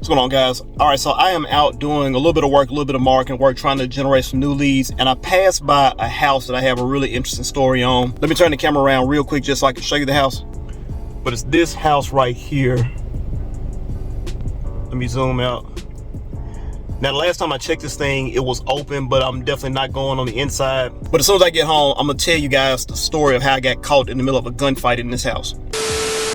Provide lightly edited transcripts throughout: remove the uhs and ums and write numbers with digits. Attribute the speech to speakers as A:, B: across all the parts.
A: What's going on, guys? All right, so I am out doing a little bit of work, a little bit of marketing work, trying to generate some new leads, and I passed by a house that I have a really interesting story on. Let me turn the camera around real quick just so I can show you the house. But it's this house right here. Let me zoom out. Now, the last time I checked this thing, it was open, but I'm definitely not going on the inside. But as soon as I get home, I'm gonna tell you guys the story of how I got caught in the middle of a gunfight in this house.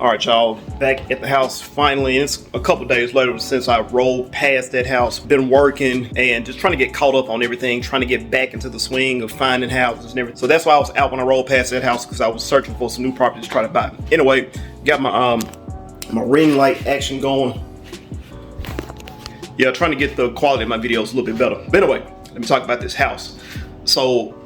A: All right, y'all, back at the house finally. It's a couple days later since I rolled past that house. Been working and just trying to get caught up on everything, trying to get back into the swing of finding houses and everything. So that's why I was out when I rolled past that house, because I was searching for some new property to try to buy. Anyway, got my my ring light action going. Yeah, trying to get the quality of my videos a little bit better. But anyway, let me talk about this house. So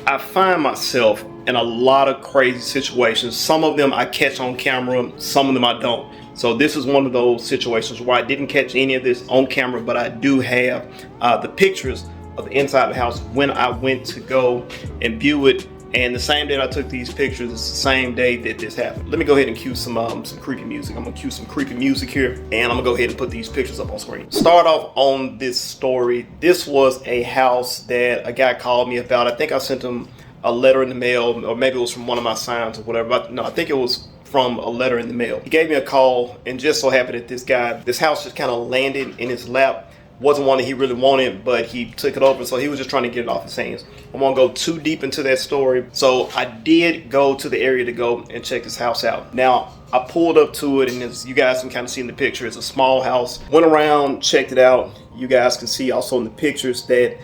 A: I find myself in a lot of crazy situations. Some of them I catch on camera, some of them I don't. So this is one of those situations where I didn't catch any of this on camera, but I do have the pictures of the inside of the house when I went to go and view it. And the same day that I took these pictures, it's the same day that this happened. Let me go ahead and cue some creepy music. I'm gonna cue some creepy music here, and I'm gonna go ahead and put these pictures up on screen. Start off on this story. This was a house that a guy called me about. I think I sent him a letter in the mail, or maybe it was from one of my signs or whatever. But no, I think it was from a letter in the mail. He gave me a call, and just so happened that this house just kind of landed in his lap. Wasn't one that he really wanted, but he took it over, so he was just trying to get it off his hands. I won't go too deep into that story. So I did go to the area to go and check this house out. Now, I pulled up to it, and as you guys can kind of see in the picture, it's a small house. Went around, checked it out. You guys can see also in the pictures that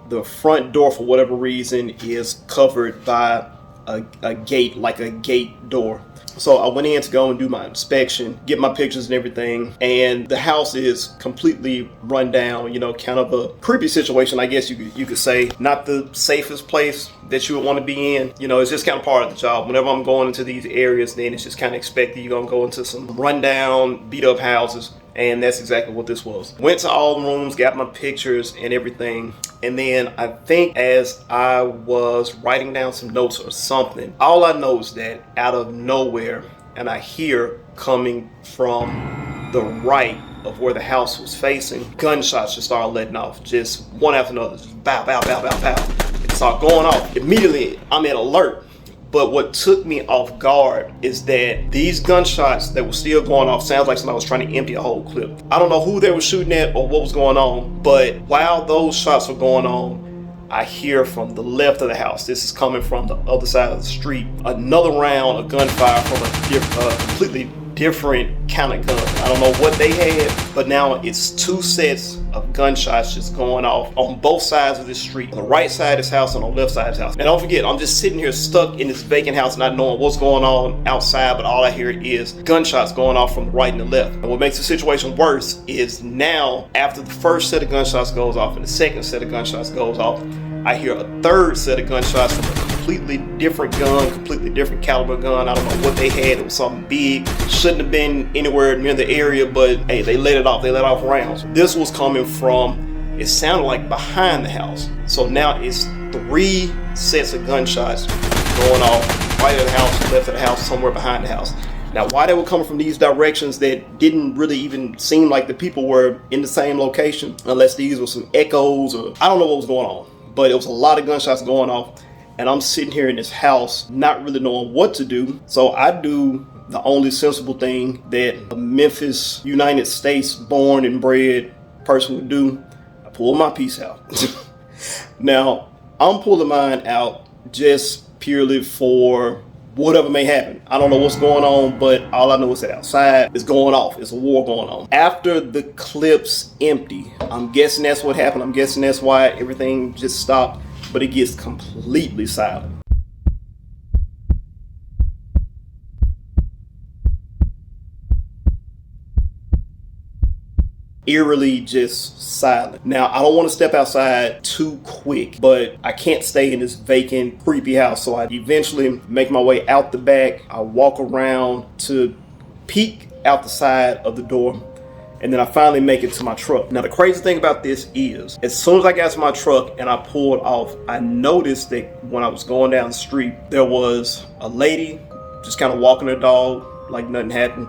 A: the front door, for whatever reason, is covered by a gate, like a gate door. So I went in to go and do my inspection, get my pictures and everything, and the house is completely run down, you know, kind of a creepy situation, I guess you could say. Not the safest place that you would want to be in. You know, it's just kind of part of the job. Whenever I'm going into these areas, then it's just kind of expected you're gonna go into some rundown, beat up houses. And that's exactly what this was. Went to all the rooms, got my pictures and everything. And then I think as I was writing down some notes or something, all I know is that out of nowhere, and I hear coming from the right of where the house was facing, gunshots just started letting off, just one after another, just bow, bow, bow, bow, bow. It started going off. Immediately, I'm at alert. But what took me off guard is that these gunshots that were still going off sounds like somebody was trying to empty a whole clip. I don't know who they were shooting at or what was going on, but while those shots were going on, I hear from the left of the house, this is coming from the other side of the street, another round of gunfire from a completely different kind of gun. I don't know what they had, but now it's two sets of gunshots just going off on both sides of this street, on the right side of this house and on the left side of this house. Now don't forget, I'm just sitting here stuck in this vacant house, not knowing what's going on outside, but all I hear is gunshots going off from the right and the left. And what makes the situation worse is now, after the first set of gunshots goes off and the second set of gunshots goes off, I hear a third set of gunshots from a completely different gun, completely different caliber gun. I don't know what they had. It was something big. Shouldn't have been anywhere near the area, but hey, they let it off. They let off rounds. This was coming from, it sounded like behind the house. So now it's three sets of gunshots going off right at the house, left of the house, somewhere behind the house. Now, why they were coming from these directions that didn't really even seem like the people were in the same location, unless these were some echoes or I don't know what was going on. But it was a lot of gunshots going off, and I'm sitting here in this house not really knowing what to do. So I do the only sensible thing that a Memphis, United States born and bred person would do. I pull my piece out. Now, I'm pulling mine out just purely for whatever may happen. I don't know what's going on, but all I know is that outside is going off. It's a war going on. After the clips empty, I'm guessing that's what happened. I'm guessing that's why everything just stopped, but it gets completely silent. Eerily just silent. Now, I don't want to step outside too quick, but I can't stay in this vacant, creepy house. So I eventually make my way out the back. I walk around to peek out the side of the door, and then I finally make it to my truck. Now, the crazy thing about this is, as soon as I got to my truck and I pulled off, I noticed that when I was going down the street, there was a lady just kind of walking her dog like nothing happened.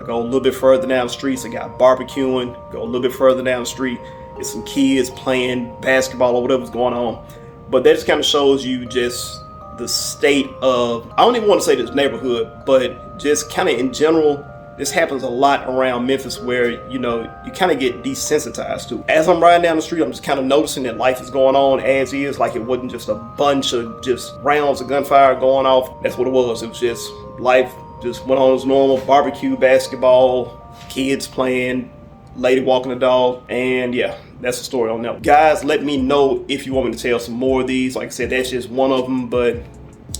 A: I Go a little bit further down the streets, they got barbecuing. Go a little bit further down the street, it's some kids playing basketball or whatever's going on. But that just kind of shows you just the state of, I don't even want to say this neighborhood, but just kind of in general, this happens a lot around Memphis where, you know, you kind of get desensitized to. As I'm riding down the street, I'm just kind of noticing that life is going on as is, like it wasn't just a bunch of just rounds of gunfire going off. That's what it was. It was just life just went on as normal. Barbecue, basketball, kids playing, lady walking the dog, and yeah, that's the story on that. Guys, let me know if you want me to tell some more of these. Like I said, that's just one of them, but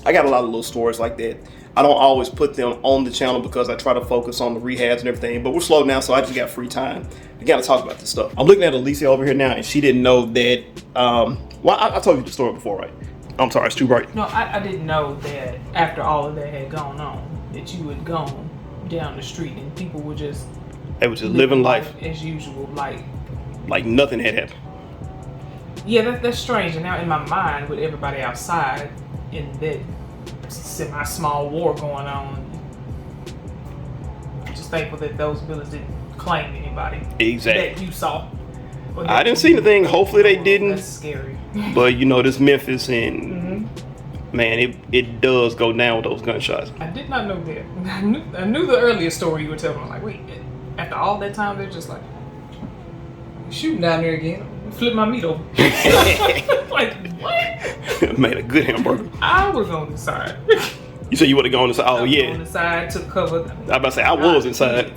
A: I got a lot of little stories like that. I don't always put them on the channel because I try to focus on the rehabs and everything, but we're slow now, so I just got free time to kind of talk about this stuff. I'm looking at Alicia over here now, and she didn't know that, well, I told you the story before, right? I'm sorry, it's too bright.
B: No, I didn't know that after all of that had gone on, that you had gone down the street and people were just...
A: They were just living life
B: as usual,
A: like nothing had happened.
B: Yeah, that's strange. And now in my mind, with everybody outside in that semi-small war going on, I'm just thankful that those buildings didn't claim anybody.
A: Exactly.
B: That you saw.
A: I didn't see anything. Hopefully they didn't.
B: That's scary.
A: But you know, this Memphis, and man, it does go down with those gunshots.
B: I did not know that. I knew the earlier story you were telling. I'm like, wait, after all that time, they're just like shooting down there again. Flip my meat over. Like, what?
A: Made a good hamburger.
B: I was on the side.
A: You said you would have gone inside? Oh, yeah.
B: On the side, took cover.
A: I was about to say, I was inside.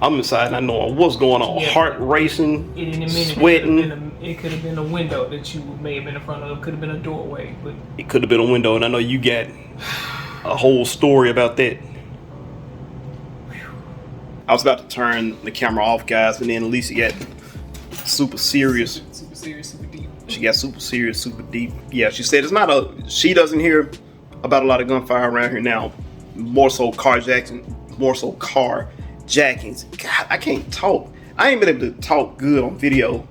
A: I'm inside not knowing what's going on.
B: Yeah.
A: Heart racing,
B: In a minute,
A: sweating.
B: It could have been a window that you may have been in front of. It could have been a doorway. But
A: it could have been a window, and I know you got a whole story about that. I was about to turn the camera off, guys, and then Alicia got super serious.
B: Super serious, super deep.
A: She got super serious, super deep. Yeah, she said it's not a, she doesn't hear about a lot of gunfire around here now. More so carjackings. God, I can't talk. I ain't been able to talk good on video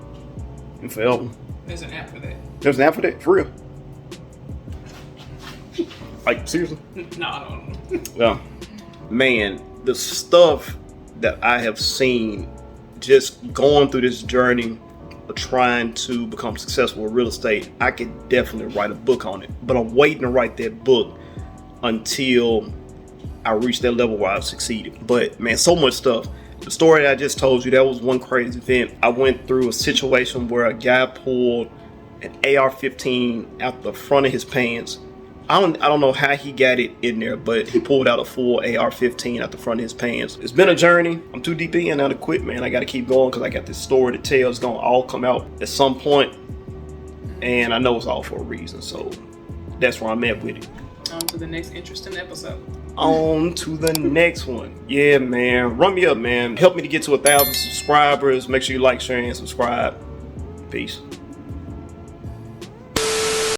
A: in forever.
B: There's an app for that.
A: There's an app for that? For real? Like, seriously?
B: No, I don't know.
A: Yeah. Man, the stuff that I have seen just going through this journey of trying to become successful with real estate, I could definitely write a book on it. But I'm waiting to write that book until I reach that level where I've succeeded. But man, so much stuff. The story that I just told you, that was one crazy event. I went through a situation where a guy pulled an AR-15 out the front of his pants. I don't know how he got it in there, but he pulled out a full AR-15 out the front of his pants. It's been a journey. I'm too deep in now to quit, man. I got to keep going because I got this story to tell. It's going to all come out at some point, and I know it's all for a reason. So that's where I'm at with it.
B: On to the next interesting episode.
A: On to the next one. Yeah, man. Run me up, man. Help me to get to 1,000 subscribers. Make sure you like, share, and subscribe. Peace.